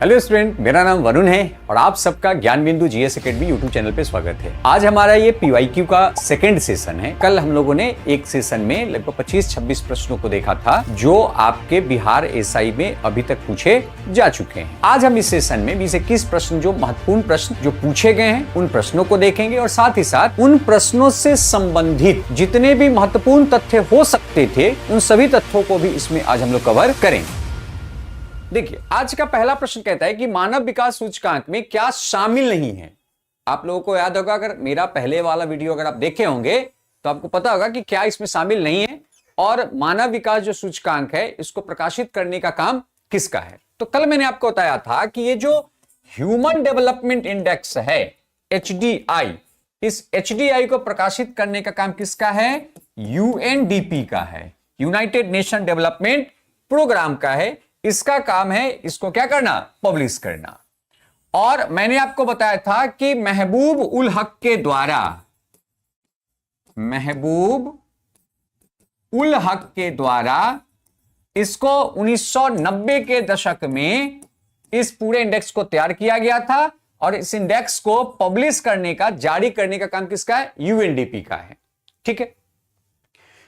Hello student, मेरा नाम वरुण है और आप सबका ज्ञान बिंदु जीएस एकेडमी यूट्यूब चैनल पे स्वागत है। आज हमारा ये पीवाईक्यू का सेकंड सेशन है। कल हम लोगों ने एक सेशन में लगभग 25-26 प्रश्नों को देखा था जो आपके बिहार एसआई में अभी तक पूछे जा चुके हैं। आज हम इस सेशन में 20-21 प्रश्न, जो महत्वपूर्ण प्रश्न जो पूछे गए हैं, उन प्रश्नों को देखेंगे और साथ ही साथ उन प्रश्नों से संबंधित जितने भी महत्वपूर्ण तथ्य हो सकते थे उन सभी तथ्यों को भी इसमें आज हम लोग कवर करेंगे। देखिए, आज का पहला प्रश्न कहता है कि मानव विकास सूचकांक में क्या शामिल नहीं है। आप लोगों को याद होगा, अगर मेरा पहले वाला वीडियो अगर आप देखे होंगे तो आपको पता होगा कि क्या इसमें शामिल नहीं है और मानव विकास जो सूचकांक है इसको प्रकाशित करने का काम किसका है। तो कल मैंने आपको बताया था कि ये जो ह्यूमन डेवलपमेंट इंडेक्स है HDI, इस HDI को प्रकाशित करने का काम किसका है? UNDP का है, यूनाइटेड नेशन डेवलपमेंट प्रोग्राम का है। इसका काम है इसको क्या करना? पब्लिश करना। और मैंने आपको बताया था कि महबूब उल हक के द्वारा इसको 1990 के दशक में इस पूरे इंडेक्स को तैयार किया गया था और इस इंडेक्स को पब्लिश करने का, जारी करने का काम किसका है? UNDP का है। ठीक है,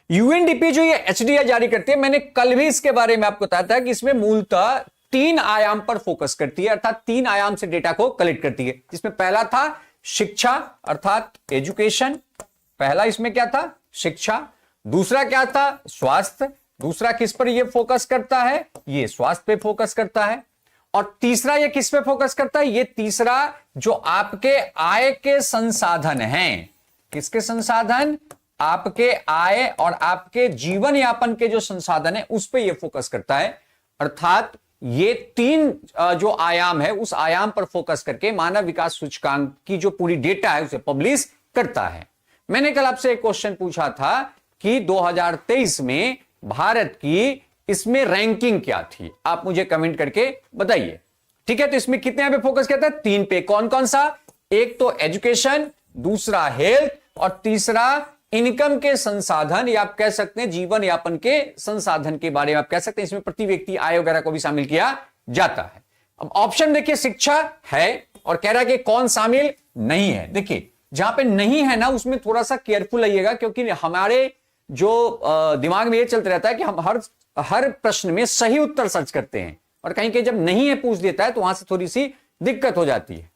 UNDP जो ये HDI जारी करती है, मैंने कल भी इसके बारे में आपको बताया था कि इसमें मूलतः 3 आयाम पर फोकस करती है, अर्थात 3 आयाम से डेटा को कलेक्ट करती है। जिसमें पहला था शिक्षा अर्थात एजुकेशन, पहला इसमें क्या था? शिक्षा। दूसरा क्या था? स्वास्थ्य। दूसरा किस पर ये फोकस करता है? ये स्वास्थ्य पे फोकस करता है। और तीसरा ये किस पे फोकस करता है? ये तीसरा जो आपके आय के संसाधन हैं। किसके संसाधन? आपके आय और आपके जीवन यापन के जो संसाधन है उस पे ये फोकस करता है। अर्थात ये 3 जो आयाम है उस आयाम पर फोकस करके मानव विकास सूचकांक की जो पूरी डेटा है उसे पब्लिश करता है। मैंने कल आपसे एक क्वेश्चन पूछा था कि 2023 में भारत की इसमें रैंकिंग क्या थी। आप मुझे कमेंट करके बताइए। ठीक है, तो इसमें कितने पे फोकस करता है? 3 पे। कौन कौन सा? एक तो एजुकेशन, दूसरा हेल्थ और तीसरा इनकम के संसाधन, या आप कह सकते हैं जीवन यापन के संसाधन के बारे में आप कह सकते हैं। इसमें प्रति व्यक्ति आय वगैरह को भी शामिल किया जाता है। अब ऑप्शन देखिए, शिक्षा है और कह रहा है कि कौन शामिल नहीं है। देखिए, जहां पे नहीं है ना उसमें थोड़ा सा केयरफुल रहिएगा, क्योंकि हमारे जो दिमाग में ये चलता रहता है कि हम हर प्रश्न में सही उत्तर सर्च करते हैं और कहीं कहीं जब नहीं है पूछ देता है तो वहां से थोड़ी सी दिक्कत हो जाती है।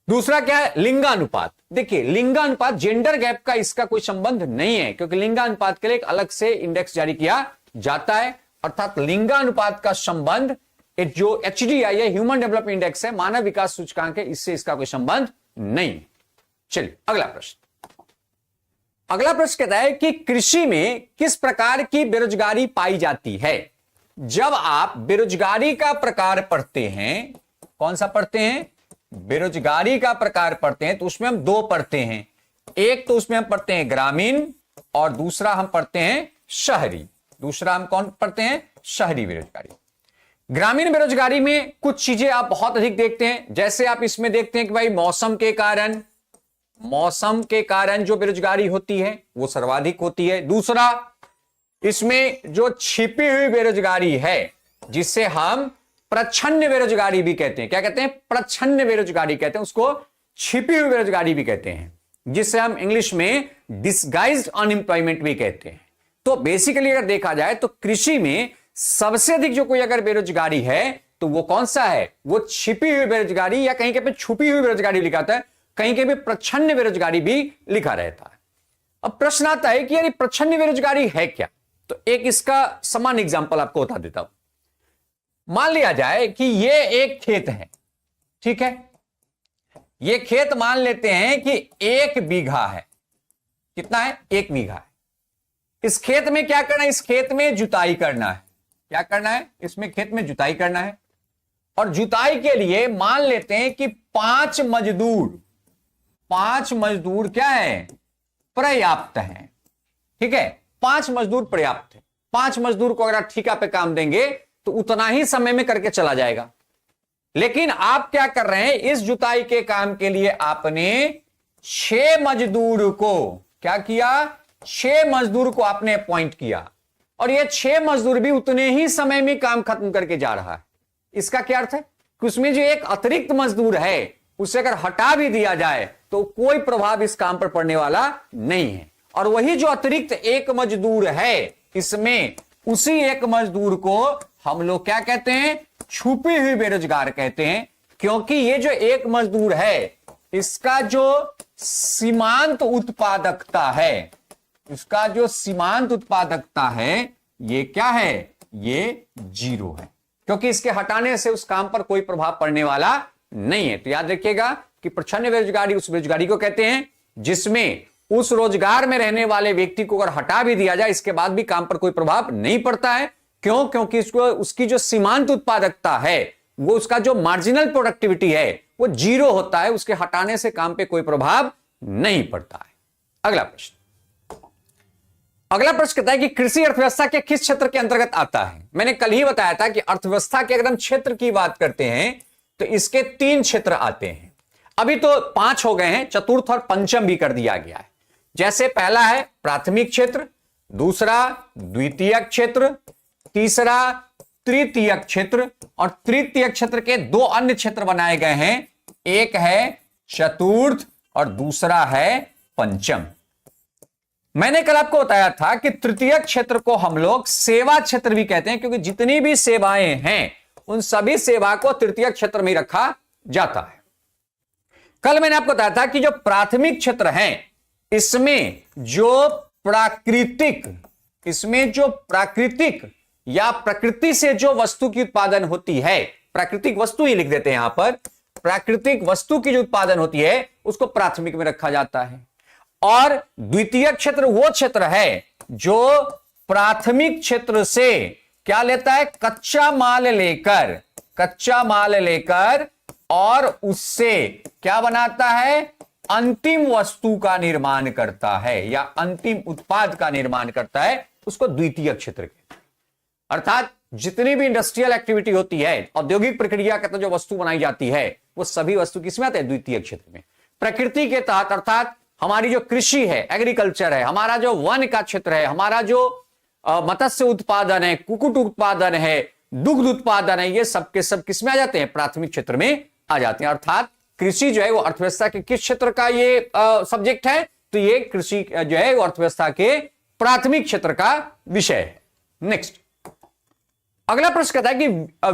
दूसरा क्या है? लिंगानुपात। देखिए, लिंगानुपात, जेंडर गैप का इसका कोई संबंध नहीं है, क्योंकि लिंगानुपात के लिए एक अलग से इंडेक्स जारी किया जाता है। अर्थात लिंगानुपात का संबंध जो HDI है, ह्यूमन डेवलपमेंट इंडेक्स है, मानव विकास सूचकांक है, इससे इसका कोई संबंध नहीं। चलिए अगला प्रश्न। अगला प्रश्न कहता है कि कृषि में किस प्रकार की बेरोजगारी पाई जाती है? जब आप बेरोजगारी का प्रकार पढ़ते हैं, कौन सा पढ़ते हैं? बेरोजगारी का प्रकार पढ़ते हैं तो उसमें हम 2 पढ़ते हैं। एक तो उसमें हम पढ़ते हैं ग्रामीण और दूसरा हम पढ़ते हैं शहरी। दूसरा हम कौन पढ़ते हैं? शहरी बेरोजगारी। ग्रामीण बेरोजगारी में कुछ चीजें आप बहुत अधिक देखते हैं। जैसे आप इसमें देखते हैं कि भाई मौसम के कारण जो बेरोजगारी होती है वो सर्वाधिक होती है। दूसरा, इसमें जो छिपी हुई बेरोजगारी है जिससे हम प्रच्छन्न बेरोजगारी भी कहते हैं। क्या कहते हैं? प्रच्छन्न बेरोजगारी कहते हैं, उसको छिपी हुई बेरोजगारी भी कहते हैं, जिससे हम इंग्लिश में डिस्गाइज्ड अनएम्प्लॉयमेंट भी कहते हैं। तो बेसिकली अगर देखा जाए तो कृषि में सबसे अधिक जो कोई अगर बेरोजगारी है तो वो कौन सा है? वो छिपी हुई बेरोजगारी, या कहीं पे छुपी हुई बेरोजगारी लिखा था, कहीं के भी प्रच्छन्न बेरोजगारी भी लिखा रहता है। अब प्रश्न आता है कि यार प्रच्छन्न बेरोजगारी है क्या? तो एक इसका समान एग्जाम्पल आपको बता देता हूं। मान लिया जाए कि ये एक खेत है। ठीक है, ये खेत मान लेते हैं कि 1 बीघा है। कितना है? 1 बीघा है। इस खेत में क्या करना है? इस खेत में जुताई करना है। क्या करना है? इसमें खेत में जुताई करना है। और जुताई के लिए मान लेते हैं कि 5 मजदूर क्या है? पर्याप्त है। ठीक है, 5 मजदूर पर्याप्त है। 5 मजदूर को अगर आप ठेका पे काम देंगे तो उतना ही समय में करके चला जाएगा। लेकिन आप क्या कर रहे हैं? इस जुताई के काम के लिए आपने 6 मजदूर को क्या किया? 6 मजदूर को आपने अपॉइंट किया और ये 6 मजदूर भी उतने ही समय में काम खत्म करके जा रहा है। इसका क्या अर्थ है? कि उसमें जो एक अतिरिक्त मजदूर है उसे अगर हटा भी दिया जाए तो कोई प्रभाव इस काम पर पड़ने वाला नहीं है। और वही जो अतिरिक्त एक मजदूर है, इसमें उसी एक मजदूर को हम लोग क्या कहते हैं, छुपी हुई बेरोजगार कहते हैं। क्योंकि ये जो एक मजदूर है, इसका जो सीमांत उत्पादकता है, इसका जो सीमांत उत्पादकता है, ये क्या है, ये 0 है, क्योंकि इसके हटाने से उस काम पर कोई प्रभाव पड़ने वाला नहीं है। तो याद रखिएगा कि प्रच्छन्न बेरोजगारी उस बेरोजगारी को कहते हैं जिसमें उस रोजगार में रहने वाले व्यक्ति को अगर हटा भी दिया जाए, इसके बाद भी काम पर कोई प्रभाव नहीं पड़ता है। क्यों? क्योंकि इसको उसकी जो सीमांत उत्पादकता है, वो उसका जो मार्जिनल प्रोडक्टिविटी है, वो 0 होता है। उसके हटाने से काम पे कोई प्रभाव नहीं पड़ता है। अगला प्रश्न कहता है कि कृषि अर्थव्यवस्था के किस क्षेत्र के अंतर्गत आता है। मैंने कल ही बताया था कि अर्थव्यवस्था के अगर हम क्षेत्र की बात करते हैं तो इसके 3 क्षेत्र आते हैं। अभी तो 5 हो गए हैं, चतुर्थ और पंचम भी कर दिया गया है। जैसे पहला है प्राथमिक क्षेत्र, दूसरा द्वितीयक क्षेत्र, तीसरा तृतीयक क्षेत्र, और तृतीयक क्षेत्र के 2 अन्य क्षेत्र बनाए गए हैं। एक है चतुर्थ और दूसरा है पंचम। मैंने कल आपको बताया था कि तृतीयक क्षेत्र को हम लोग सेवा क्षेत्र भी कहते हैं, क्योंकि जितनी भी सेवाएं हैं उन सभी सेवा को तृतीयक क्षेत्र में रखा जाता है। कल मैंने आपको बताया था कि जो प्राथमिक क्षेत्र है, इसमें जो प्राकृतिक या प्रकृति से जो वस्तु की उत्पादन होती है, प्राकृतिक वस्तु ही लिख देते हैं यहां पर, प्राकृतिक वस्तु की जो उत्पादन होती है उसको प्राथमिक में रखा जाता है। और द्वितीयक क्षेत्र वो क्षेत्र है जो प्राथमिक क्षेत्र से क्या लेता है, कच्चा माल लेकर और उससे क्या बनाता है, अंतिम वस्तु का निर्माण करता है या अंतिम उत्पाद का निर्माण करता है, उसको द्वितीयक क्षेत्र कहते हैं। अर्थात जितनी भी इंडस्ट्रियल एक्टिविटी होती है, औद्योगिक प्रक्रिया के तहत जो वस्तु बनाई जाती है, वो सभी वस्तु किसमें आते हैं, द्वितीयक क्षेत्र में। प्रकृति के तहत, अर्थात हमारी जो कृषि है, एग्रीकल्चर है, हमारा जो वन का क्षेत्र है, हमारा जो मत्स्य उत्पादन है, कुक्कुट उत्पादन है, दुग्ध उत्पादन है, ये सब के सब किसमें आ जाते हैं, प्राथमिक क्षेत्र में आ जाते हैं। अर्थात कृषि जो है वो अर्थव्यवस्था के किस क्षेत्र का ये सब्जेक्ट है, तो ये कृषि जो है वो अर्थव्यवस्था के प्राथमिक क्षेत्र का विषय है। नेक्स्ट अगला प्रश्न कहता है कि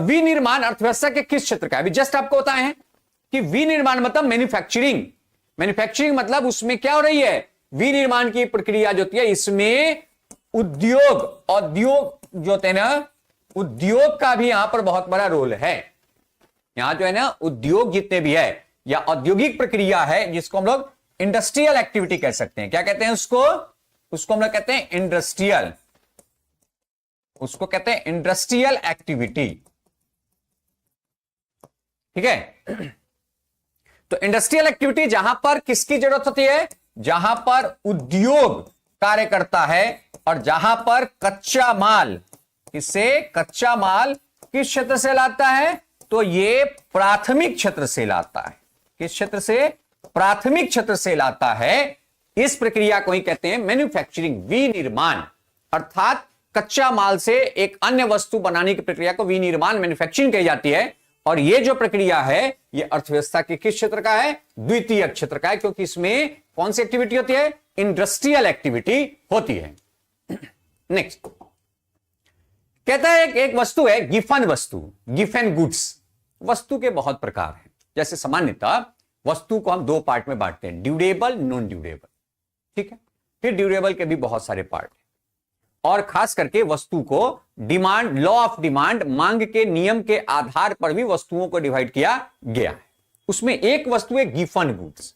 विनिर्माण अर्थव्यवस्था के किस क्षेत्र का है। अभी जस्ट आपको बताए हैं कि विनिर्माण मतलब मैन्युफैक्चरिंग मतलब उसमें क्या हो रही है, विनिर्माण की प्रक्रिया जो होती है, इसमें उद्योग जो होते हैं ना, उद्योग का भी यहां पर बहुत बड़ा रोल है। यहां जो है ना, उद्योग जितने भी है या औद्योगिक प्रक्रिया है, जिसको हम लोग इंडस्ट्रियल एक्टिविटी कह सकते हैं। क्या कहते हैं उसको हम लोग कहते हैं इंडस्ट्रियल, उसको कहते हैं इंडस्ट्रियल एक्टिविटी। ठीक है, तो इंडस्ट्रियल एक्टिविटी जहां पर किसकी जरूरत होती है, जहां पर उद्योग कार्य करता है और जहां पर कच्चा माल किस क्षेत्र से लाता है, तो ये प्राथमिक क्षेत्र से लाता है। किस क्षेत्र से, प्राथमिक क्षेत्र से लाता है। इस प्रक्रिया को ही कहते हैं मैन्युफैक्चरिंग, विनिर्माण। अर्थात कच्चा माल से एक अन्य वस्तु बनाने की प्रक्रिया को विनिर्माण, मैन्युफैक्चरिंग कही जाती है। और ये जो प्रक्रिया है, ये अर्थव्यवस्था के किस क्षेत्र का है, द्वितीयक क्षेत्र का है, क्योंकि इसमें कौन सी एक्टिविटी होती है, इंडस्ट्रियल एक्टिविटी होती है। नेक्स्ट कहता है एक वस्तु है गिफन गुड्स। वस्तु के बहुत प्रकार हैं। जैसे सामान्यतः वस्तु को हम 2 पार्ट में बांटते हैं, ड्यूरेबल, नॉन ड्यूरेबल। ठीक है, फिर ड्यूरेबल के भी बहुत सारे पार्ट हैं, और खास करके वस्तु को डिमांड, लॉ ऑफ डिमांड, मांग के नियम के आधार पर भी वस्तुओं को डिवाइड किया गया है। उसमें एक वस्तु है गिफन गुड्स।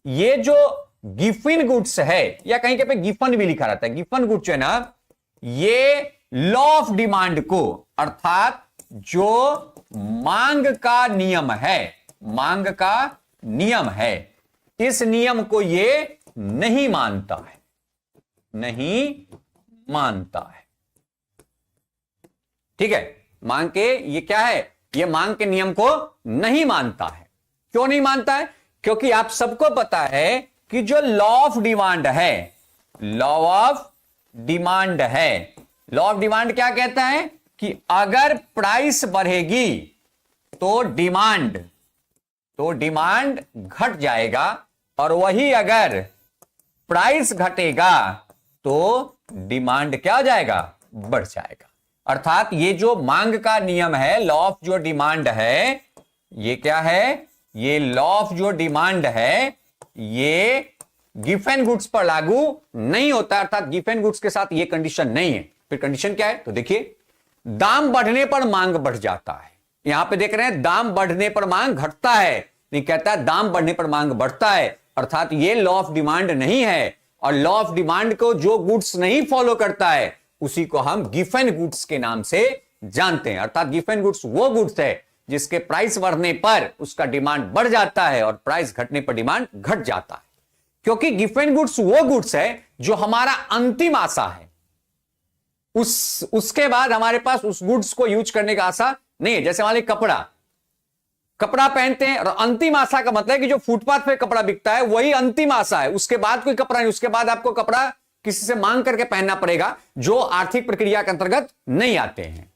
ये जो गिफन गुड्स है, या कहीं पे गिफन भी लिखा रहता है, गिफन गुड्स जो है ना, ये लॉ ऑफ डिमांड को, अर्थात जो मांग का नियम है, इस नियम को ये नहीं मानता है। ठीक है, मांग के ये क्या है, ये मांग के नियम को नहीं मानता है। क्यों नहीं मानता है, क्योंकि आप सबको पता है कि जो लॉ ऑफ डिमांड क्या कहता है कि अगर प्राइस बढ़ेगी तो डिमांड घट जाएगा, और वही अगर प्राइस घटेगा तो डिमांड क्या हो जाएगा, बढ़ जाएगा। अर्थात ये जो मांग का नियम है, लॉ ऑफ जो डिमांड है, ये क्या है, ये लॉ ऑफ जो डिमांड है ये गिवन गुड्स पर लागू नहीं होता। अर्थात गिवन गुड्स के साथ ये कंडीशन नहीं है। फिर कंडीशन क्या है, तो देखिए, दाम बढ़ने पर मांग बढ़ जाता है। यहां पे देख रहे हैं दाम बढ़ने पर मांग घटता है, नहीं कहता है दाम बढ़ने पर मांग बढ़ता है। अर्थात ये लॉ ऑफ डिमांड नहीं है, और लॉ ऑफ डिमांड को जो गुड्स नहीं फॉलो करता है उसी को हम गिवन गुड्स के नाम से जानते हैं। अर्थात गिवन गुड्स वो गुड्स है जिसके प्राइस बढ़ने पर उसका डिमांड बढ़ जाता है और प्राइस घटने पर डिमांड घट जाता है। क्योंकि गिवन गुड्स वो गुड्स है जो हमारा अंतिम आशा है, उसके बाद हमारे पास उस गुड्स को यूज करने का आशा नहीं है। जैसे हमारे कपड़ा पहनते हैं, और अंतिम आशा का मतलब है कि जो फुटपाथ पे कपड़ा बिकता है वही अंतिम आशा है, उसके बाद कोई कपड़ा नहीं, उसके बाद आपको कपड़ा किसी से मांग करके पहनना पड़ेगा जो आर्थिक प्रक्रिया के अंतर्गत नहीं आते हैं।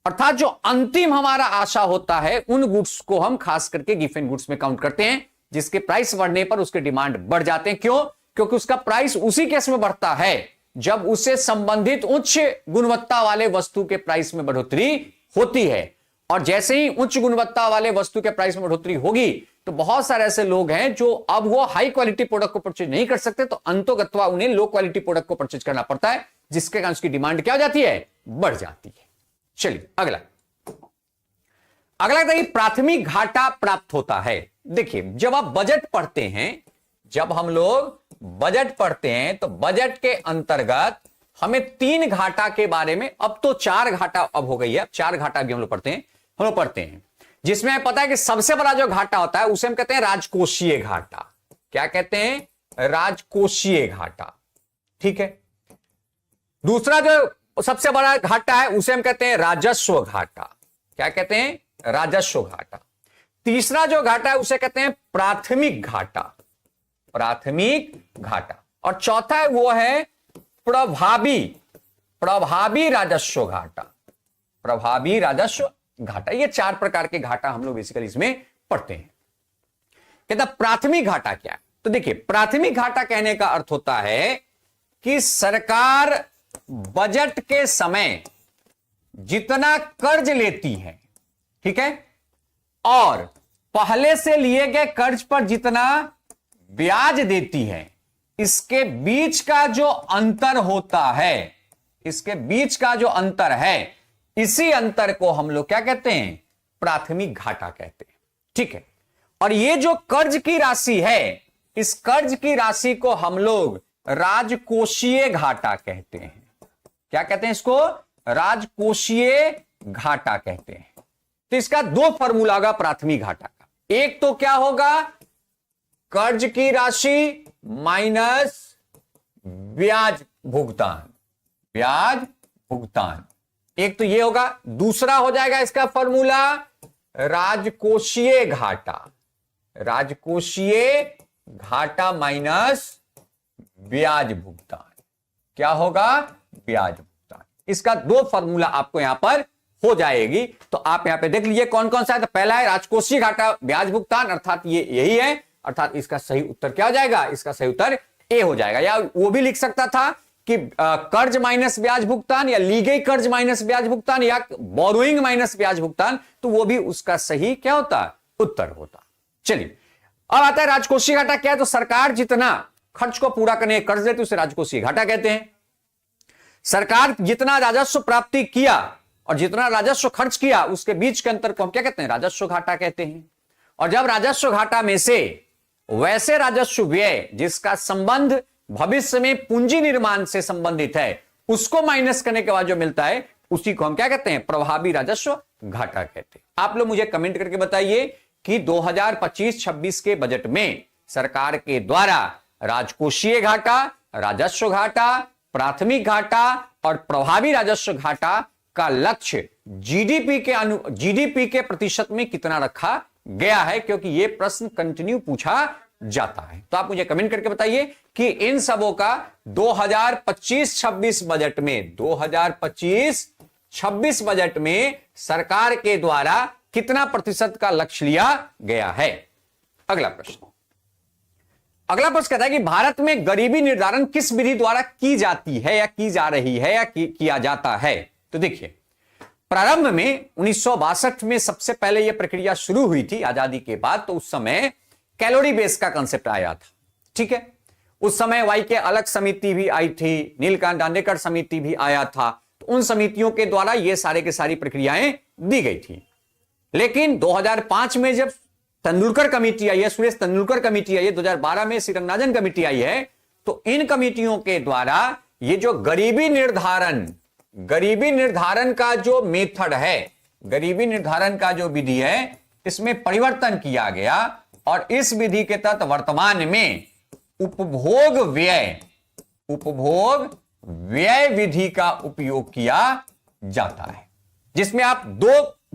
अर्थात जो अंतिम हमारा आशा होता है उन गुड्स को हम खास करके गिवन गुड्स में काउंट करते हैं, जिसके प्राइस बढ़ने पर उसके डिमांड बढ़ जाते हैं। क्यों? क्योंकि उसका प्राइस उसी केस में बढ़ता है जब उसे संबंधित उच्च गुणवत्ता वाले वस्तु के प्राइस में बढ़ोतरी होती है। और जैसे ही उच्च गुणवत्ता वाले वस्तु के प्राइस में बढ़ोतरी होगी तो बहुत सारे ऐसे लोग हैं जो अब वो हाई क्वालिटी प्रोडक्ट को परचेज नहीं कर सकते, तो अंतोगत्वा उन्हें लो क्वालिटी प्रोडक्ट को परचेज करना पड़ता है, जिसके कारण उसकी डिमांड क्या हो जाती है, बढ़ जाती है। चलिए अगला देखिए, प्राथमिक घाटा प्राप्त होता है। देखिए, जब आप बजट पढ़ते हैं, जब हम लोग बजट पढ़ते हैं तो बजट के अंतर्गत हमें 3 घाटा के बारे में, अब तो 4 घाटा अब हो गई है, 4 घाटा भी हम लोग पढ़ते हैं, जिसमें पता है कि सबसे बड़ा जो घाटा होता है उसे हम कहते हैं राजकोषीय घाटा। क्या कहते हैं? राजकोषीय घाटा। ठीक है। दूसरा जो सबसे बड़ा घाटा है उसे हम कहते हैं राजस्व घाटा। क्या कहते हैं? राजस्व घाटा। तीसरा जो घाटा है उसे कहते हैं प्राथमिक घाटा, प्राथमिक घाटा। और चौथा है वो है प्रभावी राजस्व घाटा, प्रभावी राजस्व घाटा। ये 4 प्रकार के घाटा हम लोग बेसिकली इसमें पढ़ते हैं। कहता प्राथमिक घाटा क्या है? तो देखिए, प्राथमिक घाटा कहने का अर्थ होता है कि सरकार बजट के समय जितना कर्ज लेती है, ठीक है, और पहले से लिए गए कर्ज पर जितना ब्याज देती है, इसके बीच का जो अंतर होता है, इसके बीच का जो अंतर है, इसी अंतर को हम लोग क्या कहते हैं? प्राथमिक घाटा कहते हैं। ठीक है। और ये जो कर्ज की राशि है, इस कर्ज की राशि को हम लोग राजकोषीय घाटा कहते हैं। क्या कहते हैं इसको? राजकोषीय घाटा कहते हैं। तो इसका 2 फॉर्मूला होगा प्राथमिक घाटा का। एक तो क्या होगा? कर्ज की राशि माइनस ब्याज भुगतान, ब्याज भुगतान। एक तो ये होगा। दूसरा हो जाएगा इसका फॉर्मूला राजकोषीय घाटा, राजकोषीय घाटा माइनस ब्याज भुगतान। क्या होगा? ब्याज भुगतान। इसका 2 फॉर्मूला आपको यहां पर हो जाएगी। तो आप यहां पे देख लीजिए कौन कौन सा है। तो पहला है राजकोषीय घाटा ब्याज भुगतान, अर्थात ये यही है। अर्थात इसका सही उत्तर क्या हो जाएगा? इसका सही उत्तर ए हो जाएगा। या वो भी लिख सकता था कि कर्ज माइनस ब्याज भुगतान, या ली गई कर्ज माइनस ब्याज भुगतान, या बोरोइंग माइनस ब्याज भुगतान, तो वो भी उसका सही क्या होता? उत्तर होता। चलिए अब आता है राजकोषीय घाटा क्या है। तो सरकार जितना खर्च को पूरा करने कर्ज देती है उसे राजकोषीय घाटा कहते हैं। सरकार जितना राजस्व प्राप्ति किया और जितना राजस्व खर्च किया उसके बीच के अंतर को हम क्या कहते हैं? राजस्व घाटा कहते हैं। और जब राजस्व घाटा में से वैसे राजस्व व्यय जिसका संबंध भविष्य में पूंजी निर्माण से संबंधित है उसको माइनस करने के बाद जो मिलता है उसी को हम क्या कहते हैं? प्रभावी राजस्व घाटा कहते हैं। आप लोग मुझे कमेंट करके बताइए कि 2025-26 के बजट में सरकार के द्वारा राजकोषीय घाटा, राजस्व घाटा, प्राथमिक घाटा और प्रभावी राजस्व घाटा का लक्ष्य जीडीपी के प्रतिशत में कितना रखा गया है, क्योंकि यह प्रश्न कंटिन्यू पूछा जाता है। तो आप मुझे कमेंट करके बताइए कि इन सबों का 2025-26 बजट में, 2025-26 बजट में सरकार के द्वारा कितना प्रतिशत का लक्ष्य लिया गया है। अगला प्रश्न कहता है कि भारत में गरीबी निर्धारण किस विधि द्वारा की जाती है या की जा रही है या किया जाता है। तो देखिए, प्रारंभ में 1962 में सबसे पहले यह प्रक्रिया शुरू हुई थी आजादी के बाद। तो उस समय कैलोरी बेस का कंसेप्ट आया था, ठीक है। उस समय वाई के अलग समिति भी आई थी, नीलकांत दांडेकर समिति भी आया था। तो उन समितियों के द्वारा ये सारे के सारी प्रक्रियाएं दी गई थी। लेकिन 2005 में जब तेंदुलकर कमेटी आई है, सुरेश तेंदुलकर कमेटी आई है, 2012 में श्री रंगराजन कमेटी आई है, तो इन कमेटियों के द्वारा ये जो गरीबी निर्धारण का जो मेथड है, गरीबी निर्धारण का जो विधि है, इसमें परिवर्तन किया गया और इस विधि के तहत वर्तमान में उपभोग व्यय विधि का उपयोग किया जाता है, जिसमें आप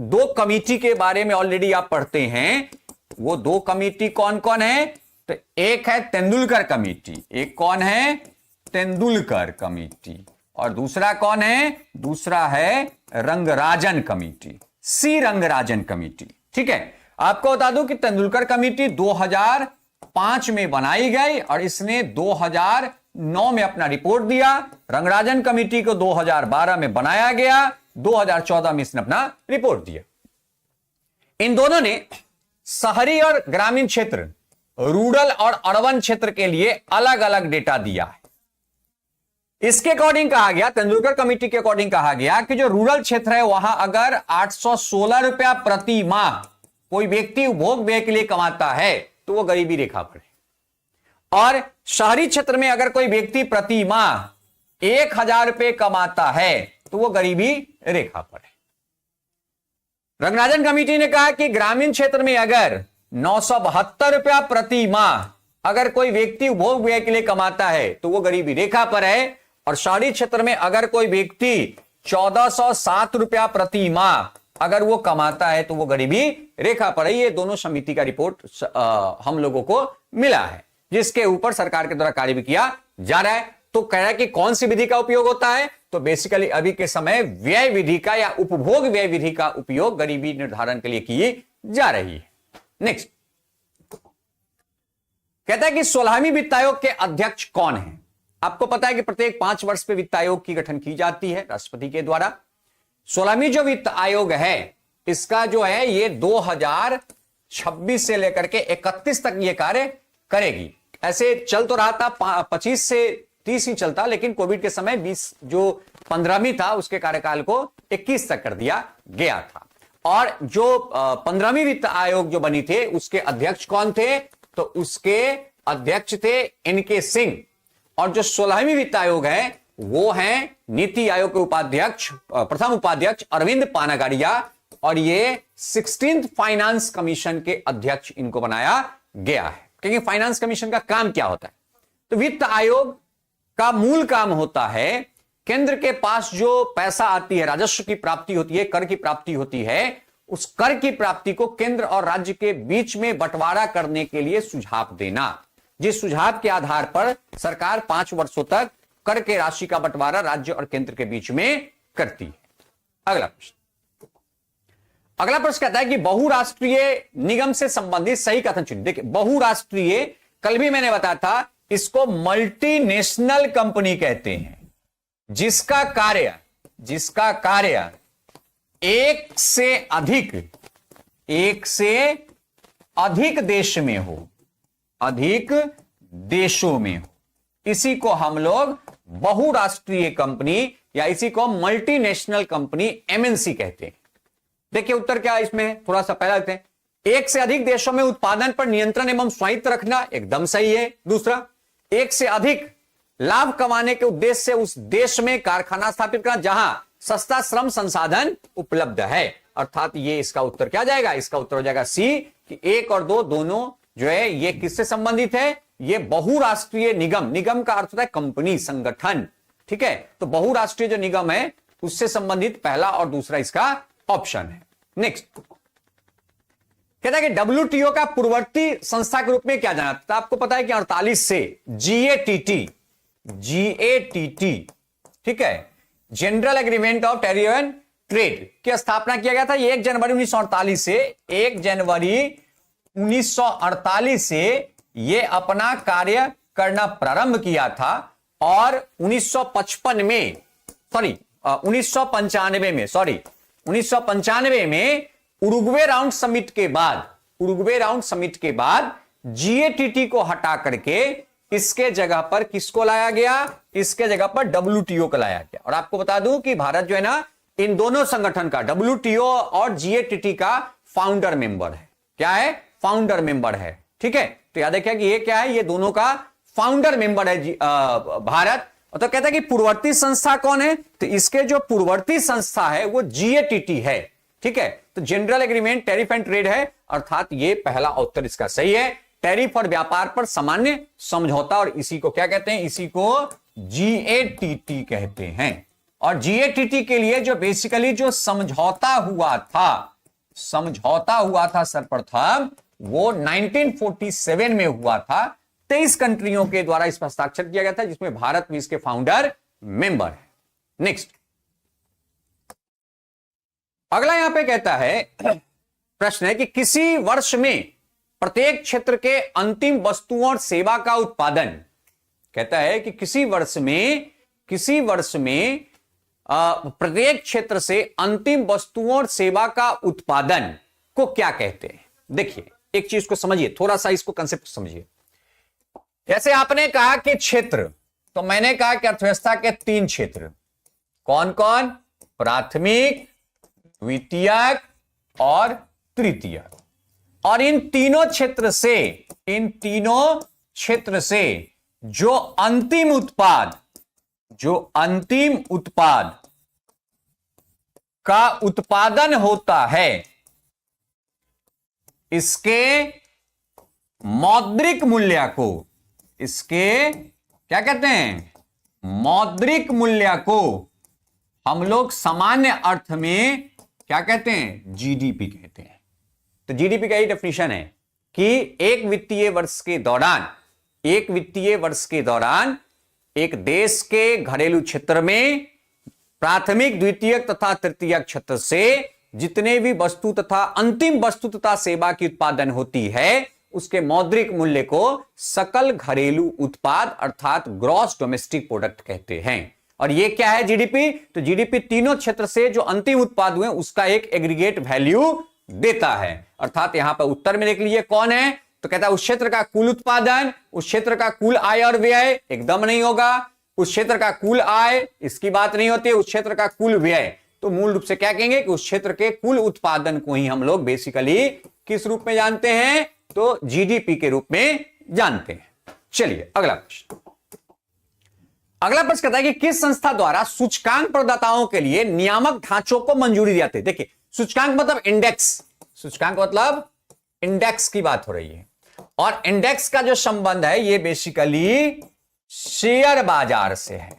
दो कमेटी के बारे में ऑलरेडी आप पढ़ते हैं। वो दो कमेटी कौन कौन है? तो एक है तेंदुलकर कमेटी, एक कौन है? तेंदुलकर कमेटी, और दूसरा कौन है? दूसरा है रंगराजन कमेटी, सी रंगराजन कमेटी, ठीक है। आपको बता दूं कि तेंदुलकर कमेटी 2005 में बनाई गई और इसने 2009 में अपना रिपोर्ट दिया। रंगराजन कमेटी को 2012 में बनाया गया, 2014 में इसने अपना रिपोर्ट दिया। इन दोनों ने शहरी और ग्रामीण क्षेत्र, रूरल और अर्बन क्षेत्र के लिए अलग अलग डेटा दिया है। इसके अकॉर्डिंग कहा गया, तेंदुलकर कमेटी के अकॉर्डिंग कहा गया कि जो रूरल क्षेत्र है वहां अगर 816 रुपया प्रति माह कोई व्यक्ति उपभोग व्यय के लिए कमाता है तो वो गरीबी रेखा पर है, और शहरी क्षेत्र में अगर कोई व्यक्ति प्रति माह 1000 रुपये कमाता है तो वो गरीबी रेखा पर है। रंगराजन कमेटी ने कहा कि ग्रामीण क्षेत्र में अगर 972 रुपया प्रति माह अगर कोई व्यक्ति उपभोग व्यय के लिए कमाता है तो वो गरीबी रेखा पर है, और शहरी क्षेत्र में अगर कोई व्यक्ति 1407 रुपया प्रति माह अगर वो कमाता है तो वो गरीबी रेखा पर है। ये दोनों समिति का रिपोर्ट हम लोगों को मिला है, जिसके ऊपर सरकार के द्वारा कार्य भी किया जा रहा है। तो कह रहा है कि कौन सी विधि का उपयोग होता है? तो बेसिकली अभी के समय व्यय विधि का या उपभोग व्यय विधि का उपयोग गरीबी निर्धारण के लिए की जा रही है। नेक्स्ट कहता है कि 16वीं वित्त आयोग के अध्यक्ष कौन है? आपको पता है कि प्रत्येक 5 वर्ष पे वित्त आयोग की गठन की जाती है राष्ट्रपति के द्वारा। 16वीं जो वित्त आयोग है इसका जो है ये 2026 से लेकर के 31 तक ये कार्य करेगी। ऐसे चल तो रहा था 25 से 30 ही चलता, लेकिन कोविड के समय 20 जो 15वीं था उसके कार्यकाल को 21 तक कर दिया गया था। और जो 15वीं वित्त आयोग जो बनी थे उसके अध्यक्ष कौन थे? तो उसके अध्यक्ष थे एनके सिंह, और जो 16वीं वित्त आयोग है वो है नीति आयोग के उपाध्यक्ष, प्रथम उपाध्यक्ष अरविंद पानागारिया, और ये 16th फाइनेंस कमीशन के अध्यक्ष इनको बनाया गया है। क्योंकि फाइनेंस कमीशन का काम क्या होता है? तो वित्त आयोग का मूल काम होता है केंद्र के पास जो पैसा आती है, राजस्व की प्राप्ति होती है, कर की प्राप्ति होती है, उस कर की प्राप्ति को केंद्र और राज्य के बीच में बंटवारा करने के लिए सुझाव देना, जिस सुझाव के आधार पर सरकार 5 वर्षों तक कर के राशि का बंटवारा राज्य और केंद्र के बीच में करती है। अगला प्रश्न कहता है कि बहुराष्ट्रीय निगम से संबंधित सही कथन चुनिए। देखिए, बहुराष्ट्रीय कल भी मैंने बताया था, इसको मल्टीनेशनल कंपनी कहते हैं, जिसका कार्य एक से अधिक देश में हो, अधिक देशों में हो, इसी को हम लोग बहुराष्ट्रीय कंपनी या इसी को मल्टीनेशनल कंपनी एमएनसी कहते हैं। देखिए उत्तर क्या है इसमें, थोड़ा सा पहला देखते हैं। एक से अधिक देशों में उत्पादन पर नियंत्रण एवं स्वायत्त रखना एकदम सही है। दूसरा, एक से अधिक लाभ कमाने के उद्देश्य से उस देश में कारखाना स्थापित करना जहां सस्ता श्रम संसाधन उपलब्ध है, अर्थात ये इसका उत्तर क्या जाएगा? इसका उत्तर हो जाएगा सी, कि 1 और 2 दोनों जो है ये किससे संबंधित है? ये बहुराष्ट्रीय निगम का अर्थ होता है कंपनी, संगठन, ठीक है। तो बहुराष्ट्रीय जो निगम है उससे संबंधित पहला और दूसरा इसका ऑप्शन है। नेक्स्ट कहता है कि डब्ल्यूटीओ का पूर्ववर्ती संस्था के रूप में क्या जाना था? आपको पता है कि 48 से जीएटीटी, ठीक है, general agreement of territorial trade की स्थापना किया गया था। ये 1 जनवरी 1948 से 1 जनवरी 1948 से ये अपना कार्य करना प्रारंभ किया था और 1995 में 1995 में उरुग्वे राउंड समिट के बाद जीएटीटी को हटा करके इसके जगह पर किसको लाया गया? इसके जगह पर डब्ल्यूटीओ को लाया गया। और आपको बता दूं कि भारत जो है ना इन दोनों संगठन का, डब्ल्यूटीओ और जीएटीटी का फाउंडर मेंबर है। क्या है? फाउंडर मेंबर है। ठीक है, तो याद रखिए कि ये क्या है, ये दोनों का फाउंडर मेंबर है भारत। तो कहता है कि पूर्ववर्ती संस्था कौन है? तो इसके जो पूर्ववर्ती संस्था है वो जीएटीटी है। ठीक है, तो general agreement tariff and trade है, अर्थात ये पहला उत्तर इसका सही है। टैरिफ और व्यापार पर सामान्य समझौता, और इसी को क्या कहते हैं? इसी को जीएटीटी कहते हैं। और जीएटीटी के लिए जो बेसिकली जो समझौता हुआ था सर्वप्रथम वो 1947 में हुआ था। 23 कंट्रियों के द्वारा इस पर हस्ताक्षर किया गया था, जिसमें भारत भी इसके फाउंडर मेंबर है। नेक्स्ट, अगला यहां पे कहता है, प्रश्न है कि किसी वर्ष में प्रत्येक क्षेत्र के अंतिम वस्तुओं और सेवा का उत्पादन, कहता है कि किसी वर्ष में प्रत्येक क्षेत्र से अंतिम वस्तुओं और सेवा का उत्पादन को क्या कहते हैं? देखिए एक चीज को समझिए, थोड़ा सा इसको कंसेप्ट समझिए। जैसे आपने कहा कि क्षेत्र, तो मैंने कहा कि अर्थव्यवस्था के 3 क्षेत्र, कौन कौन? प्राथमिक, द्वितीयक और तृतीयक। और इन तीनों क्षेत्र से जो अंतिम उत्पाद का उत्पादन होता है, इसके मौद्रिक मूल्य को, इसके क्या कहते हैं? मौद्रिक मूल्य को हम लोग सामान्य अर्थ में क्या कहते हैं? जीडीपी कहते हैं। तो जीडीपी का ही डेफिनेशन है कि एक वित्तीय वर्ष के दौरान एक देश के घरेलू क्षेत्र में प्राथमिक, द्वितीयक तथा तृतीयक क्षेत्र से जितने भी वस्तु तथा अंतिम वस्तु तथा सेवा की उत्पादन होती है, उसके मौद्रिक मूल्य को सकल घरेलू उत्पाद अर्थात ग्रॉस डोमेस्टिक प्रोडक्ट कहते हैं। और ये क्या है? जीडीपी। तो जीडीपी तीनों क्षेत्र से जो अंतिम उत्पाद हुए उसका एक एग्रीगेट वैल्यू देता है। अर्थात यहां पर उत्तर में देख लीजिए कौन है, तो कहता है उस क्षेत्र का कुल उत्पादन, उस क्षेत्र का कुल आय और व्यय, एकदम नहीं होगा। उस क्षेत्र का कुल आय, इसकी बात नहीं होती है। उस क्षेत्र का कुल व्यय, तो मूल रूप से क्या कहेंगे कि उस क्षेत्र के कुल उत्पादन को ही हम लोग बेसिकली किस रूप में जानते हैं? तो जीडीपी के रूप में जानते हैं। चलिए अगला प्रश्न कहता है कि किस संस्था द्वारा सूचकांक प्रदाताओं के लिए नियामक ढांचों को मंजूरी दी जाती है? देखिए सूचकांक मतलब इंडेक्स, सूचकांक मतलब इंडेक्स की बात हो रही है। और इंडेक्स का जो संबंध है ये बेसिकली शेयर बाजार से है।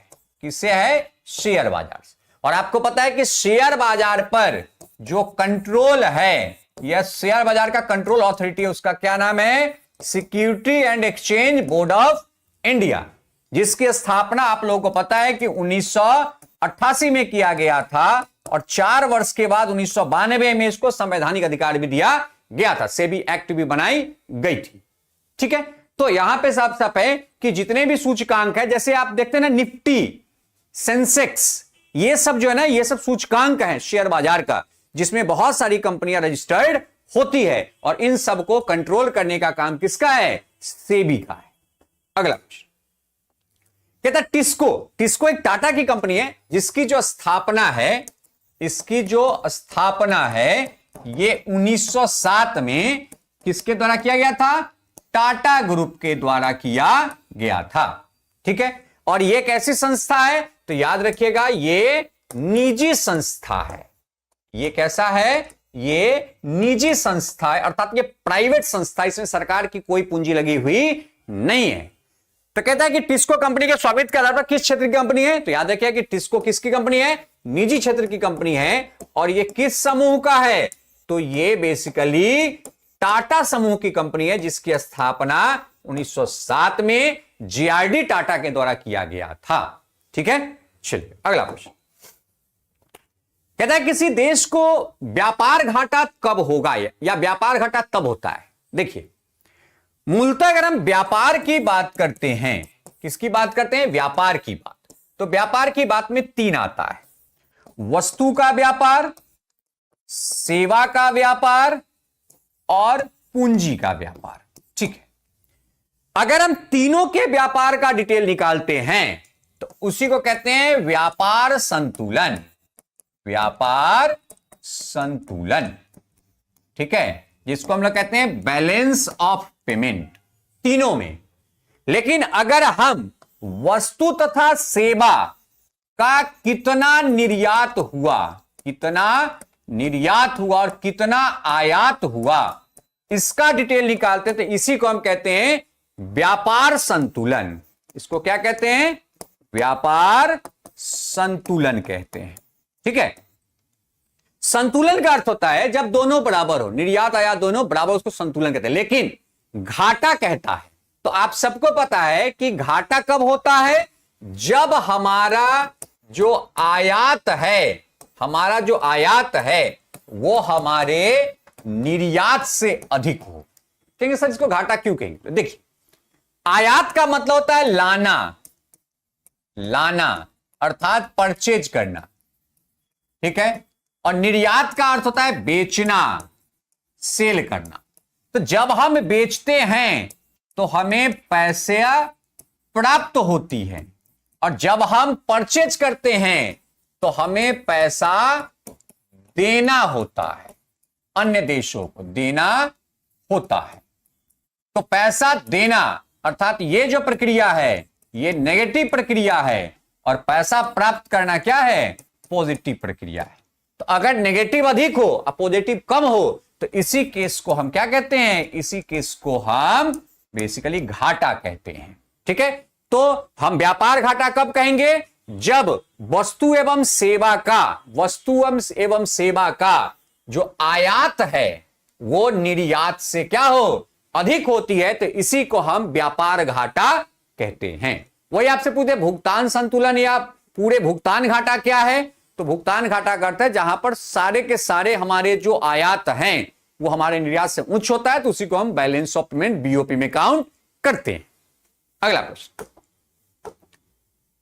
किससे है? शेयर बाजार से। और आपको पता है कि शेयर बाजार पर जो कंट्रोल है, यह शेयर बाजार का कंट्रोल अथॉरिटी है, उसका क्या नाम है? Security and exchange board of India, जिसकी स्थापना आप लोगों को पता है कि 1988 में किया गया था और 4 वर्ष के बाद 1992 में इसको संवैधानिक अधिकार भी दिया गया था, सेबी एक्ट भी बनाई गई थी। ठीक है, तो यहां पे साफ साफ है कि जितने भी सूचकांक है, जैसे आप देखते हैं ना निफ्टी, सेंसेक्स, ये सब जो है ना, ये सब सूचकांक है शेयर बाजार का, जिसमें बहुत सारी कंपनियां रजिस्टर्ड होती है और इन सब को कंट्रोल करने का काम किसका है? सेबी का है। अगला प्रश्न कहता है टिस्को एक टाटा की कंपनी है, जिसकी जो स्थापना है ये 1907 में किसके द्वारा किया गया था? टाटा ग्रुप के द्वारा किया गया था। ठीक है, और ये कैसी संस्था है? तो याद रखिएगा ये निजी संस्था है। ये कैसा है? ये निजी संस्था है, अर्थात ये प्राइवेट संस्था, इसमें सरकार की कोई पूंजी लगी हुई नहीं है। तो कहता है कि टिस्को कंपनी के स्वामित्व के आधार पर किस क्षेत्र की कंपनी है? तो याद रखिए कि टिस्को किसकी कंपनी है? निजी क्षेत्र की कंपनी है। और ये किस समूह का है? तो ये बेसिकली टाटा समूह की कंपनी है, जिसकी स्थापना 1907 में जीआरडी टाटा के द्वारा किया गया था। ठीक है, चलिए अगला प्रश्न कहता है किसी देश को व्यापार घाटा कब होगा या व्यापार घाटा तब होता है। देखिए, मूलतः अगर हम व्यापार की बात करते हैं, किसकी बात करते हैं, व्यापार की बात, तो व्यापार की बात में तीन आता है, वस्तु का व्यापार, सेवा का व्यापार और पूंजी का व्यापार। ठीक है, अगर हम तीनों के व्यापार का डिटेल निकालते हैं तो उसी को कहते हैं व्यापार संतुलन, व्यापार संतुलन। ठीक है, जिसको हम लोग कहते हैं बैलेंस ऑफ पेमेंट, तीनों में। लेकिन अगर हम वस्तु तथा सेवा का कितना निर्यात हुआ, कितना निर्यात हुआ और कितना आयात हुआ, इसका डिटेल निकालते तो इसी को हम कहते हैं व्यापार संतुलन। इसको क्या कहते हैं, व्यापार संतुलन कहते हैं। ठीक है, संतुलन का अर्थ होता है जब दोनों बराबर हो, निर्यात आयात दोनों बराबर, उसको संतुलन कहते हैं। लेकिन घाटा कहता है, तो आप सबको पता है कि घाटा कब होता है, जब हमारा जो आयात है, हमारा जो आयात है वो हमारे निर्यात से अधिक हो। कहेंगे सर इसको घाटा क्यों कहेंगे, तो देखिए, आयात का मतलब होता है लाना, लाना अर्थात परचेज करना। ठीक है, और निर्यात का अर्थ होता है बेचना, सेल करना। तो जब हम बेचते हैं तो हमें पैसे प्राप्त होती है, और जब हम परचेज करते हैं तो हमें पैसा देना होता है, अन्य देशों को देना होता है। तो पैसा देना अर्थात ये जो प्रक्रिया है ये नेगेटिव प्रक्रिया है, और पैसा प्राप्त करना क्या है, पॉजिटिव प्रक्रिया है। तो अगर नेगेटिव अधिक हो और पॉजिटिव कम हो तो इसी केस को हम क्या कहते हैं, इसी केस को हम बेसिकली घाटा कहते हैं। ठीक है, तो हम व्यापार घाटा कब कहेंगे, जब वस्तु एवं सेवा का, वस्तु एवं सेवा का जो आयात है वो निर्यात से क्या हो, अधिक होती है, तो इसी को हम व्यापार घाटा कहते हैं। वही आपसे पूछे भुगतान संतुलन या पूरे भुगतान घाटा क्या है, तो भुगतान घाटा का अर्थ है जहां पर सारे के सारे हमारे जो आयात हैं वो हमारे निर्यात से उच्च होता है, तो उसी को हम बैलेंस ऑफ पेमेंट बीओपी में काउंट करते हैं। अगला प्रश्न,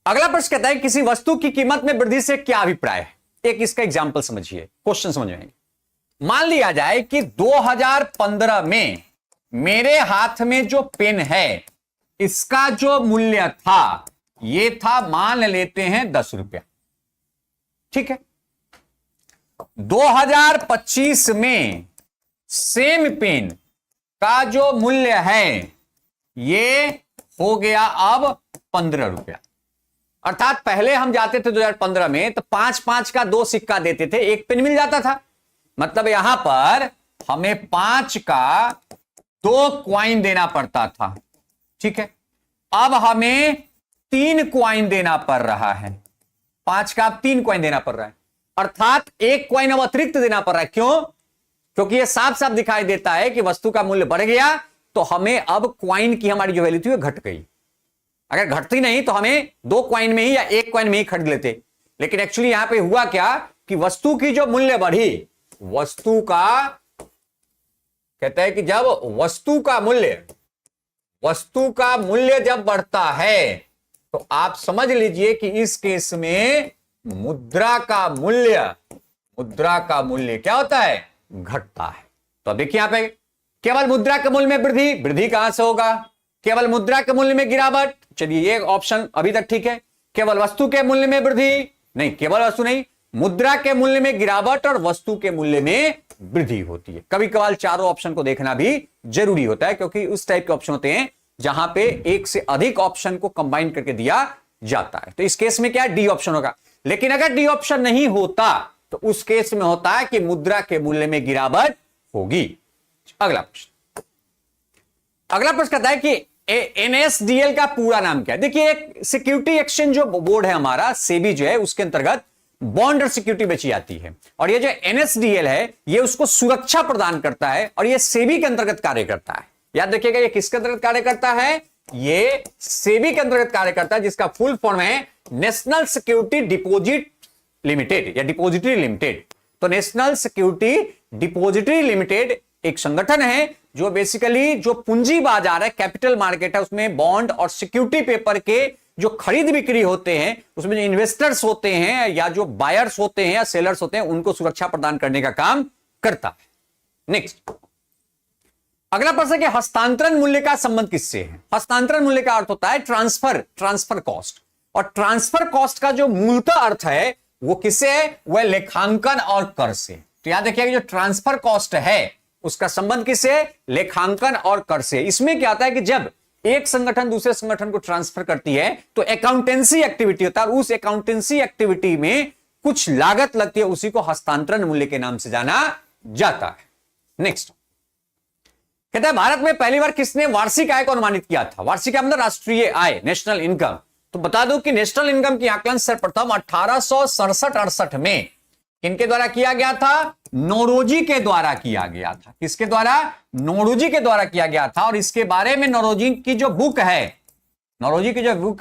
अगला प्रश्न कहता है किसी वस्तु की कीमत में वृद्धि से क्या अभिप्राय है। एक इसका एग्जांपल समझिए, क्वेश्चन समझ में। मान लिया जाए कि 2015 में मेरे हाथ में जो पेन है इसका जो मूल्य था ये था, मान लेते हैं 10 रुपया। ठीक है, 2025 में सेम पेन का जो मूल्य है ये हो गया अब 15 रुपया। अर्थात पहले हम जाते थे 2015 में तो 5-5 का 2 सिक्का देते थे, एक पेन मिल जाता था। मतलब यहां पर हमें 5 का 2 क्वाइन देना पड़ता था। ठीक है, अब हमें 3 क्वाइन देना पड़ रहा है, 5 का अब 3 क्वाइन देना पड़ रहा है, अर्थात 1 क्वाइन अब अतिरिक्त देना पड़ रहा है। क्यों, क्योंकि यह साफ साफ दिखाई देता है कि वस्तु का मूल्य बढ़ गया तो हमें अब क्वाइन की हमारी जो वैल्यू थी वो घट गई। अगर घटती नहीं तो हमें 2 क्वाइन में ही या 1 क्वाइन में ही खरीद लेते, लेकिन एक्चुअली यहां पे हुआ क्या कि वस्तु की जो मूल्य बढ़ी, वस्तु का कहता है कि जब वस्तु का मूल्य जब बढ़ता है तो आप समझ लीजिए कि इस केस में मुद्रा का मूल्य क्या होता है, घटता है। तो देखिए यहां पे केवल मुद्रा के मूल्य में वृद्धि कहां से होगा, केवल मुद्रा के मूल्य में गिरावट। चलिए ये ऑप्शन अभी तक ठीक है। केवल वस्तु के मूल्य में वृद्धि नहीं, केवल वस्तु नहीं, मुद्रा के मूल्य में गिरावट और वस्तु के मूल्य में वृद्धि होती है। कभी कभार चारों ऑप्शन को देखना भी जरूरी होता है, क्योंकि उस टाइप के ऑप्शन होते हैं जहां पे एक से अधिक ऑप्शन को कंबाइन करके दिया जाता है। तो इस केस में क्या डी ऑप्शन होगा। लेकिन अगर डी ऑप्शन नहीं होता तो उस केस में होता है कि मुद्रा के मूल्य में गिरावट होगी। अगला प्रश्न कहता है कि एनएसडीएल का पूरा नाम क्या है। देखिए, एक सिक्योरिटी एक्सचेंज जो बोर्ड है हमारा, सेबी जो है, उसके अंतर्गत बॉन्ड और सिक्योरिटी बेची जाती है, और ये जो एनएसडीएल है ये उसको सुरक्षा प्रदान करता है, और ये सेबी के अंतर्गत कार्य करता है। याद रखिएगा, ये किसके अंतर्गत कार्य करता है, ये सेबी के अंतर्गत कार्य करता है, जिसका फुल फॉर्म है नेशनल सिक्योरिटी डिपॉजिट लिमिटेड या डिपॉजिटरी लिमिटेड। तो नेशनल सिक्योरिटी डिपॉजिटरी लिमिटेड एक संगठन है जो बेसिकली जो पूंजी बाजार है, कैपिटल मार्केट है, उसमें बॉन्ड और सिक्योरिटी पेपर के जो खरीद बिक्री होते हैं, उसमें जो इन्वेस्टर्स होते हैं या जो बायर्स होते हैं या सेलर्स होते हैं, उनको सुरक्षा प्रदान करने का काम करता है। नेक्स्ट, अगला प्रश्न है हस्तांतरण मूल्य का संबंध किससे है? हस्तांतरण मूल्य का अर्थ होता है ट्रांसफर कॉस्ट, और ट्रांसफर कॉस्ट का जो मूलतः अर्थ है वो किससे है? वह लेखांकन और कर से। तो याद रखिएगा जो ट्रांसफर कॉस्ट है उसका संबंध किससे है? लेखांकन और कर से। इसमें क्या होता है कि जब एक संगठन दूसरे संगठन को ट्रांसफर करती है तो अकाउंटेंसी एक्टिविटी होता है, और उस अकाउंटेंसी एक्टिविटी में कुछ लागत लगती है, उसी को हस्तांतरण मूल्य के नाम से जाना जाता है। नेक्स्ट, कहता है भारत में पहली बार किसने वार्षिक आय को अनुमानित किया था? वार्षिक आय मतलब राष्ट्रीय आय, नेशनल इनकम। तो बता दो कि नेशनल इनकम की आकलन सर्वप्रथम 1867-68 में किनके द्वारा किया गया था? नौरोजी के द्वारा किया गया था। किसके द्वारा? नौरोजी के द्वारा किया गया था। और इसके बारे में नौरोजी की जो बुक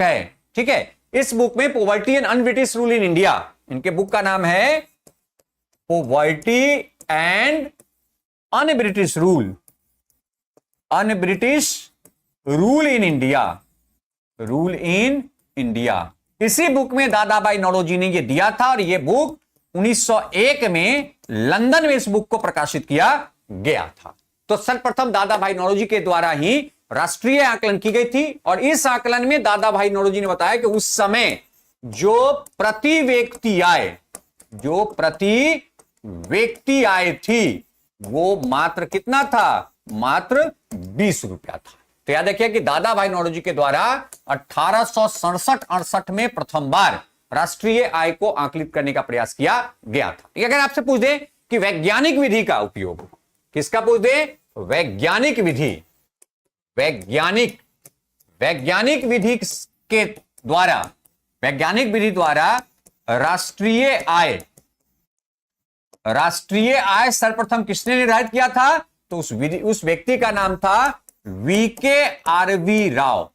है, ठीक है, इस बुक में poverty and un British rule in India, इनके बुक का नाम है poverty and un British rule in India. इसी बुक में दादा भाई नौरोजी ने यह दिया था, और यह बुक 1901 में लंदन में इस बुक को प्रकाशित किया गया था। तो सर्वप्रथम दादा भाई नौरोजी के द्वारा ही राष्ट्रीय आकलन की गई थी, और इस आकलन में दादा भाई नौरोजी ने बताया कि उस समय जो प्रति व्यक्ति आय थी वो मात्र कितना था? मात्र 20 रुपया था। तो याद रखिए कि दादा भाई नौरोजी के द्वारा 1867-68 में प्रथम बार राष्ट्रीय आय को आकलित करने का प्रयास किया गया था। अगर आपसे पूछ दे कि वैज्ञानिक विधि का उपयोग, किसका पूछ दे? वैज्ञानिक विधि द्वारा राष्ट्रीय आय सर्वप्रथम किसने निर्धारित किया था? तो उस व्यक्ति का नाम था वीके आरवी राव।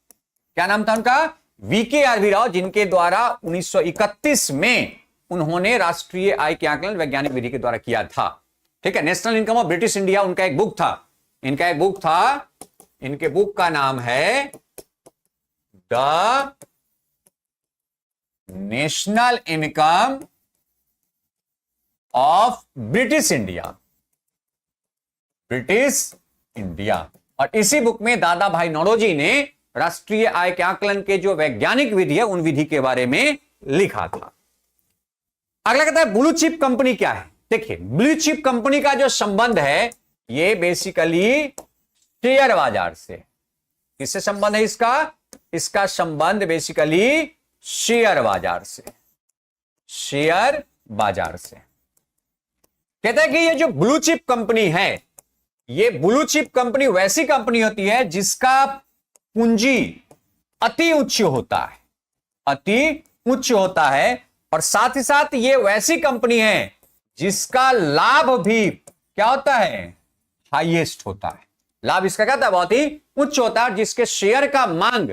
क्या नाम था उनका? वीके आरवी राव, जिनके द्वारा 1931 में उन्होंने राष्ट्रीय आय के आकलन वैज्ञानिक विधि के द्वारा किया था। ठीक है, national income of British India उनका एक बुक था। इनके बुक का नाम है the national income of British India. और इसी बुक में दादा भाई नौरोजी ने राष्ट्रीय आय के आकलन के जो वैज्ञानिक विधि है उन विधि के बारे में लिखा था। अगला कहता है ब्लू चिप कंपनी क्या है? देखिए, ब्लू चिप कंपनी का जो संबंध है ये बेसिकली शेयर बाजार से। किससे संबंध है इसका? इसका संबंध बेसिकली शेयर बाजार से। कहता है कि ये जो ब्लू चिप कंपनी है, ये ब्लू चिप कंपनी वैसी कंपनी होती है जिसका पूंजी अति उच्च होता है, और साथ ही साथ ये वैसी कंपनी है जिसका लाभ भी क्या होता है? हाईएस्ट होता है। लाभ इसका क्या होता है? बहुत ही उच्च होता है। जिसके शेयर का मांग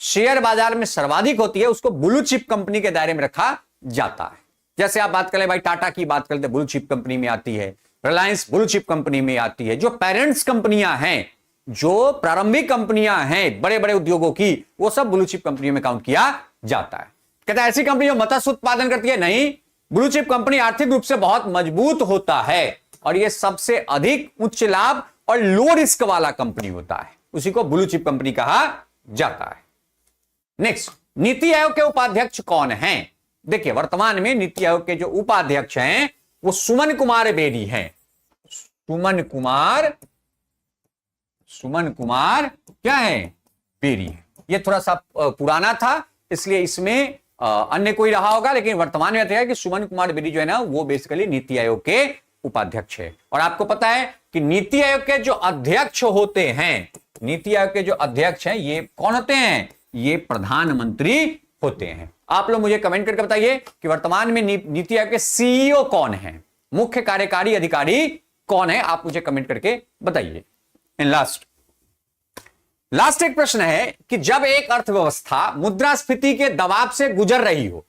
शेयर बाजार में सर्वाधिक होती है उसको ब्लू चिप कंपनी के दायरे में रखा जाता है। जैसे आप बात करें भाई टाटा की बात करते हैं, ब्लू चिप कंपनी में आती है। रिलायंस ब्लू चिप कंपनी में आती है। जो पेरेंट्स कंपनियां हैं, जो प्रारंभिक कंपनियां हैं बड़े बड़े उद्योगों की, वो सब ब्लू चिप कंपनियों में काउंट किया जाता है। कहता है ऐसी कंपनी जो मत्स्य उत्पादन करती है, नहीं, ब्लू चिप कंपनी आर्थिक रूप से बहुत मजबूत होता है और यह सबसे अधिक उच्च लाभ और लो रिस्क वाला कंपनी होता है, उसी को ब्लू चिप कंपनी कहा जाता है। नेक्स्ट, नीति आयोग के उपाध्यक्ष कौन हैं? देखिए, वर्तमान में नीति आयोग के जो उपाध्यक्ष हैं वो सुमन कुमार बेदी हैं। सुमन कुमार क्या है? बेदी है। ये थोड़ा सा पुराना था इसलिए इसमें अन्य कोई रहा होगा, लेकिन वर्तमान में है कि सुमन कुमार बेदी जो है ना वो बेसिकली नीति आयोग के उपाध्यक्ष है। और आपको पता है कि नीति आयोग के जो अध्यक्ष होते हैं, ये कौन होते हैं? ये प्रधानमंत्री होते हैं। आप लोग मुझे कमेंट करके बताइए कि वर्तमान में नीति आयोग के सीईओ कौन है, मुख्य कार्यकारी अधिकारी कौन है? आप मुझे कमेंट करके बताइए। लास्ट एक प्रश्न है कि जब एक अर्थव्यवस्था मुद्रास्फीति के दबाव से गुजर रही हो,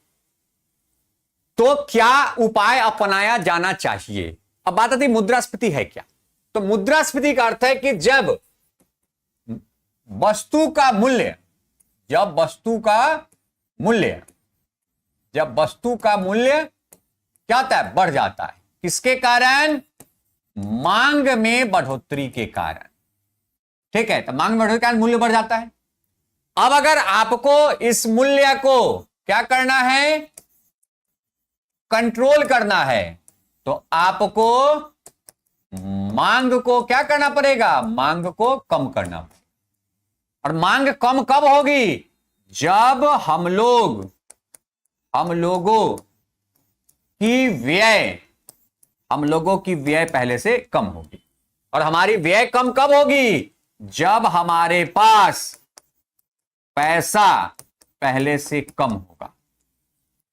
तो क्या उपाय अपनाया जाना चाहिए। अब बात आती मुद्रास्फीति है क्या। तो मुद्रास्फीति का अर्थ है कि जब वस्तु का मूल्य जब वस्तु का मूल्य क्या होता है, बढ़ जाता है, किसके कारण, मांग में बढ़ोतरी के कारण। ठीक है, तो मांग में बढ़ोतरी के कारण मूल्य बढ़ जाता है। अब अगर आपको इस मूल्य को क्या करना है, कंट्रोल करना है, तो आपको मांग को क्या करना पड़ेगा, मांग को कम करना पड़ेगा। और मांग कम कब होगी, जब हम लोगों की व्यय पहले से कम होगी। और हमारी व्यय कम कब होगी, जब हमारे पास पैसा पहले से कम होगा।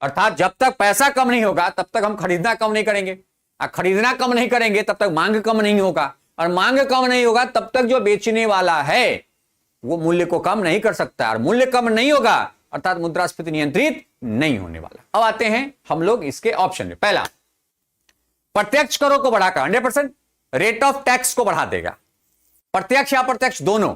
अर्थात जब तक पैसा कम नहीं होगा तब तक हम खरीदना कम नहीं करेंगे, और खरीदना कम नहीं करेंगे तब तक मांग कम नहीं होगा, और मांग कम नहीं होगा तब तक जो बेचने वाला है वो मूल्य को कम नहीं कर सकता, और मूल्य कम नहीं होगा अर्थात मुद्रास्फीति नियंत्रित नहीं होने वाला। अब आते हैं हम लोग इसके ऑप्शन में। पहला, प्रत्यक्ष करों को बढ़ाकर 100% रेट ऑफ टैक्स को बढ़ा देगा, प्रत्यक्ष या अप्रत्यक्ष दोनों।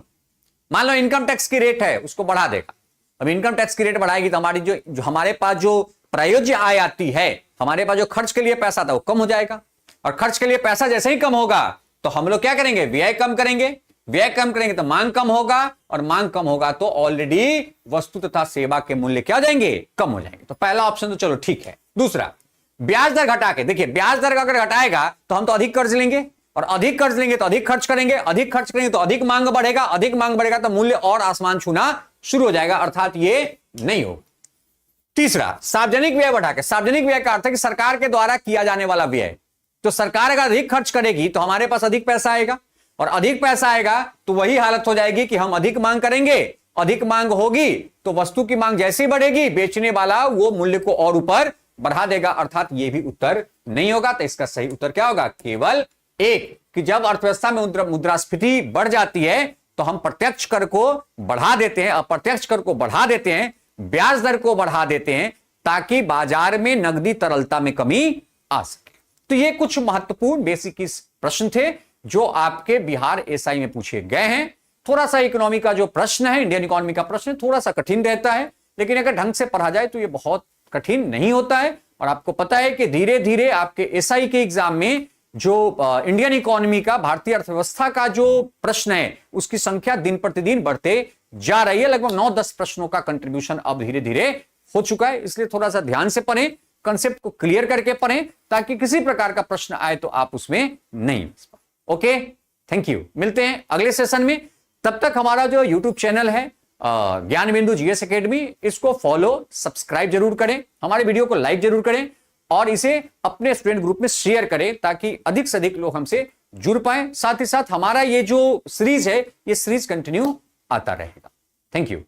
मान लो इनकम टैक्स की रेट है उसको बढ़ा देगा। अब इनकम टैक्स की रेट बढ़ाएगी तो हमारी जो हमारे पास जो प्रायोज्य आय आती है, हमारे पास जो खर्च के लिए पैसा था वो कम हो जाएगा, और खर्च के लिए पैसा जैसे ही कम होगा तो हम लोग क्या करेंगे, व्यय कम करेंगे, व्यय कम करेंगे तो मांग कम होगा, और मांग कम होगा तो ऑलरेडी वस्तु तथा सेवा के मूल्य क्या हो जाएंगे, कम हो जाएंगे। तो पहला ऑप्शन तो चलो ठीक है। दूसरा, ब्याज दर घटा के, देखिए ब्याज दर अगर घटाएगा तो हम तो अधिक कर्ज लेंगे, और अधिक कर्ज लेंगे तो अधिक खर्च करेंगे, अधिक खर्च करेंगे तो अधिक मांग बढ़ेगा, अधिक मांग बढ़ेगा तो मूल्य और आसमान छूना शुरू हो जाएगा, अर्थात ये नहीं होगा। तीसरा, सार्वजनिक व्यय बढ़ा के, सार्वजनिक व्यय का अर्थ है कि सरकार के द्वारा किया जाने वाला व्यय। तो सरकार अगर अधिक खर्च करेगी तो हमारे पास अधिक पैसा आएगा, और अधिक पैसा आएगा तो वही हालत हो जाएगी कि हम अधिक मांग करेंगे, अधिक मांग होगी तो वस्तु की मांग जैसी बढ़ेगी बेचने वाला वो मूल्य को और ऊपर बढ़ा देगा, अर्थात ये भी उत्तर नहीं होगा। तो इसका सही उत्तर क्या होगा, केवल एक, कि जब अर्थव्यवस्था में मुद्रास्फीति बढ़ जाती है तो हम प्रत्यक्ष कर को बढ़ा देते हैं, अप्रत्यक्ष कर को बढ़ा देते हैं, ब्याज दर को बढ़ा देते हैं, ताकि बाजार में नकदी तरलता में कमी आ सके। तो ये कुछ महत्वपूर्ण बेसिक प्रश्न थे जो आपके बिहार एसआई में पूछे गए हैं। थोड़ा सा इकोनॉमी का जो प्रश्न है, इंडियन इकोनॉमी का प्रश्न थोड़ा सा कठिन रहता है, लेकिन अगर ढंग से पढ़ा जाए तो ये बहुत कठिन नहीं होता है। और आपको पता है कि धीरे धीरे आपके एसआई के एग्जाम में जो इंडियन इकोनॉमी का, भारतीय अर्थव्यवस्था का जो प्रश्न है उसकी संख्या दिन प्रतिदिन बढ़ते जा रही है। लगभग 9-10 प्रश्नों का कंट्रीब्यूशन अब धीरे धीरे हो चुका है, इसलिए थोड़ा सा ध्यान से पढ़ें, कंसेप्ट को क्लियर करके पढ़ें, ताकि किसी प्रकार का प्रश्न आए तो आप उसमें नहीं। Okay, thank you. मिलते हैं अगले सेशन में। तब तक हमारा जो यूट्यूब चैनल है ज्ञान बिंदु जीएस एकेडमी, इसको फॉलो सब्सक्राइब जरूर करें, हमारे वीडियो को लाइक जरूर करें, और इसे अपने स्टूडेंट ग्रुप में शेयर करें ताकि अधिक से अधिक लोग हमसे जुड़ पाए। साथ ही साथ हमारा ये जो सीरीज है ये सीरीज कंटिन्यू आता रहेगा। Thank you.